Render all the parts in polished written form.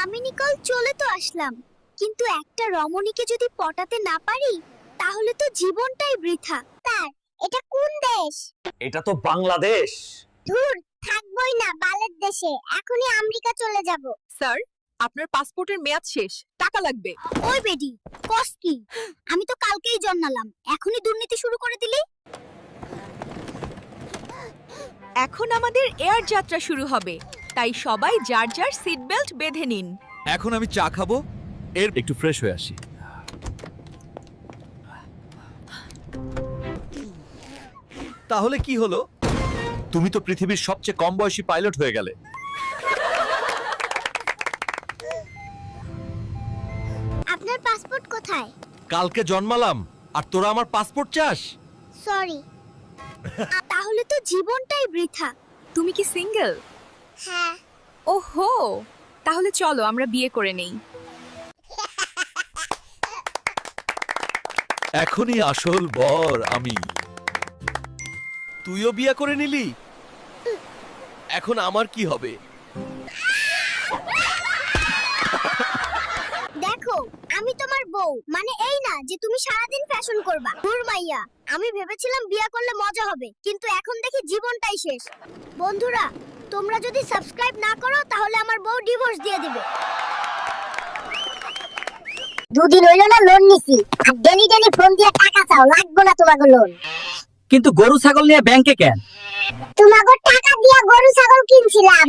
আমি নিকল চলে তো আসলাম, কিন্তু একটা রমণীকে যদি পটাতে না পারি তাহলে তো জীবনটাই বৃথা। স্যার, এটা কোন দেশ? এটা তো বাংলাদেশ। ধুর, থাকবই না বালের দেশে, এখনই আমেরিকা চলে যাব। স্যার, আপনার পাসপোর্টের মেয়াদ শেষ, টাকা লাগবে। ওই বেডি, কস কি? আমি তো কালকেই জন্মালাম, এখনই দুর্নীতি শুরু করে দিলি? এখন আমাদের এয়ার যাত্রা শুরু হবে, তাই সবাই যার যার সিট বেল্ট বেঁধে নিন। এখন আমি চা খাবো, এর একটু ফ্রেশ হয়ে আসি। তাহলে কি হলো? তুমি তো পৃথিবীর সবচেয়ে কম বয়সী পাইলট হয়ে গেলে। আপনার পাসপোর্ট কোথায়? কালকে জন্মালাম আর তোরা আমার পাসপোর্ট চাস? সরি। তাহলে তো জীবনটাই বৃথা। তুমি কি সিঙ্গেল? হ্যাঁ। ওহো, তাহলে চলো আমরা বিয়ে করে নেই। এখনই আসল বর আমি। তুইও বিয়ে করে নিলি, এখন আমার কি হবে? দেখো, আমি তোমার বউ, মানে এই না যে তুমি সারাদিন ফ্যাশন করবা। ধুর মাইয়া, আমি ভেবেছিলাম বিয়ে করলে মজা হবে, কিন্তু এখন দেখি জীবনটাই শেষ। বন্ধুরা, তোমরা যদি সাবস্ক্রাইব না করো তাহলে আমার বউ ডিভোর্স দিয়ে দিবে। দুদিন হইল না লোন নিছি, আর ডেলি ডেলি ফোন দিয়ে টাকা চাও, লাগবে না তোমাকে লোন। কিন্তু গরু ছাগল নিয়ে ব্যাংকে কেন? তোমাকে টাকা দিয়া গরু ছাগল কিনছিলাম,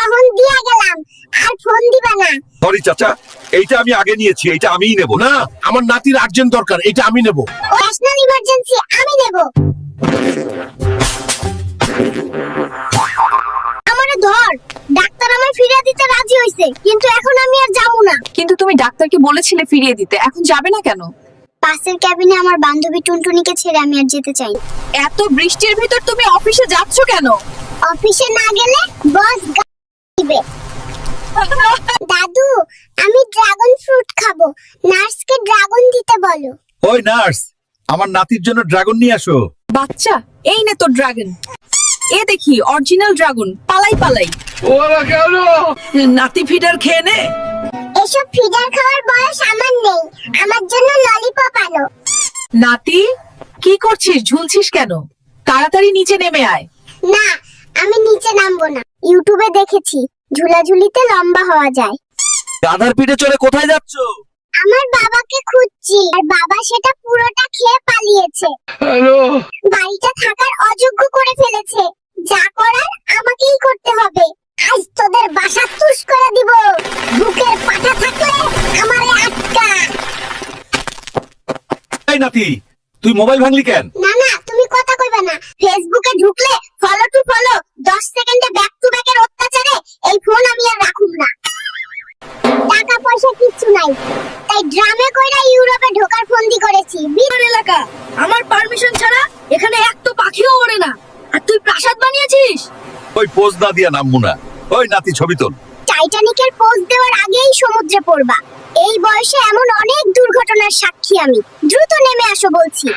এখন দিয়া গেলাম, আর ফোন দিবা না। সরি চাচা, এইটা আমি আগে নিয়েছি, এইটা আমিই নেব। না, আমার নাতির আর্জেন্ট দরকার, এইটা আমি নেব। ন্যাশনাল ইমার্জেন্সি, আমি নেব। আমারে ধর, ডাক্তার আমায় ফিরিয়ে দিতে রাজি হইছে, কিন্তু এখন আমি আর যাবো না। কিন্তু তুমি ডাক্তারকে বলেছিলে ফিরিয়ে দিতে, এখন যাবে না কেন? পাশের ক্যাবিনে আমার বান্ধবী টুনটুনিকে ছেড়ে আমি আর যেতে চাই না। এত বৃষ্টির ভিতর তুমি অফিসে যাচ্ছ কেন? অফিসে না গেলে বস দিবে। দাদু, আমি ড্রাগন ফ্রুট খাবো, নার্সকে ড্রাগন দিতে বলো। ওই নার্স, আমার নাতির জন্য ড্রাগন নিয়ে আসো। বাচ্চা, এই নে তোর ড্রাগন। এ দেখি অরিজিনাল ড্রাগন, পালাই পালাই। নাতি ফিডার খেয়ে নে। এসব ফিডার খাওয়ার বয়স আমার নেই, আমার জন্য ললিপপ আনো। নাতি, কি করছিস? ঝুলছিস কেন? তাড়াতাড়ি নিচে নেমে আয়। না, আমি নিচে নামবো না। ইউটিউবে দেখেছি ঝুলাঝুলিতে লম্বা হওয়া যায়। গাধার পিঠে চড়ে কোথায় যাচ্ছ? আমার বাবাকে খুঁজছি, আর বাবা সেটা পুরোটা খেয়ে পালিয়েছে। বাড়িটা থাকার অযোগ্য করে ফেলেছে। যা করার আমাকেই করতে হবে। আজ তোদের বাসা তুষ করে দিব। বুকের পাটা থাকলে আমারে আটকা। এই নাতি, তুই মোবাইল ভাঙলি কেন? না না, তুমি কথা কইবে না। ফেসবুকে ঢুকলে ফলো টু ফলো, 10 সেকেন্ডে ব্যাক টু ব্যাকের অত্যাচারে এই ফোন আমি আর রাখুম না। টাকা পয়সা কিচ্ছু নাই, তাই ড্রামে কইরা ইউরোপে ঢোকার ফন্দি করেছি। বিরাট এলাকা, আমার পারমিশন ছাড়া এখানে এক তো পাখিও ওড়ে না, আর তুই প্রাসাদ বানিয়েছিস। ওই পোজ না দিয়া নামবো না। ওই নাতি, ছবি তোল। টাইটানিকের পোজ দেওয়ার আগেই সমুদ্রে পড়বা। এই বয়সে এমন অনেক দুর্ঘটনার সাক্ষী আমি। দ্রুত নেমে আসো বলছি।